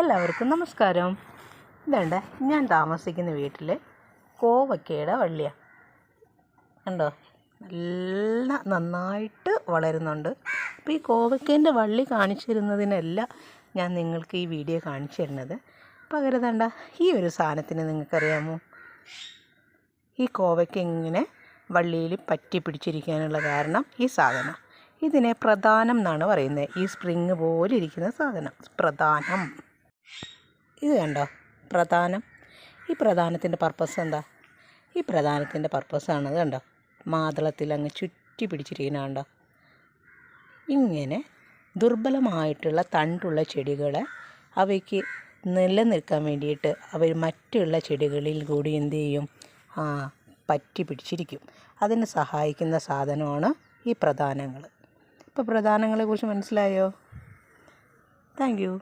എല്ലാവർക്കും നമസ്കാരം. ഇതേണ്ട ഞാൻ താമസിക്കുന്ന വീട്ടിൽ കോവക്കയുടെ വള്ളിയാണ്. കണ്ടോ, നന്നായിട്ട് വളരുന്നുണ്ട്. അപ്പോൾ ഈ കോവക്കേൻ്റെ വള്ളി കാണിച്ചു തരുന്നതിനല്ല ഞാൻ നിങ്ങൾക്ക് ഈ വീഡിയോ കാണിച്ചു തരുന്നത്. പകരം വേണ്ട ഈ ഒരു സാധനത്തിന് നിങ്ങൾക്കറിയാമോ, ഈ കോവയ്ക്ക ഇങ്ങനെ വള്ളിയിൽ പറ്റി പിടിച്ചിരിക്കാനുള്ള കാരണം ഈ സാധനം. ഇതിനെ പ്രധാനം എന്നാണ് പറയുന്നത്. ഈ സ്പ്രിങ് പോലെ ഇരിക്കുന്ന സാധനം പ്രധാനം. ഇത് കണ്ടോ, പ്രധാനം. ഈ പ്രധാനത്തിൻ്റെ പർപ്പസ് എന്താ? ഈ പ്രധാനത്തിൻ്റെ പർപ്പസാണ് ഇത് കണ്ടോ, മാതളത്തിൽ അങ്ങ് ചുറ്റി പിടിച്ചിരിക്കുന്ന കണ്ടോ. ഇങ്ങനെ ദുർബലമായിട്ടുള്ള തണ്ടുള്ള ചെടികളെ അവയ്ക്ക് നിലനിൽക്കാൻ വേണ്ടിയിട്ട് അവർ മറ്റുള്ള ചെടികളിൽ കൂടി എന്ത് ചെയ്യും, പറ്റി പിടിച്ചിരിക്കും. അതിന് സഹായിക്കുന്ന സാധനമാണ് ഈ പ്രധാനങ്ങൾ. ഇപ്പോൾ പ്രധാനങ്ങളെക്കുറിച്ച് മനസ്സിലായോ? Thank you.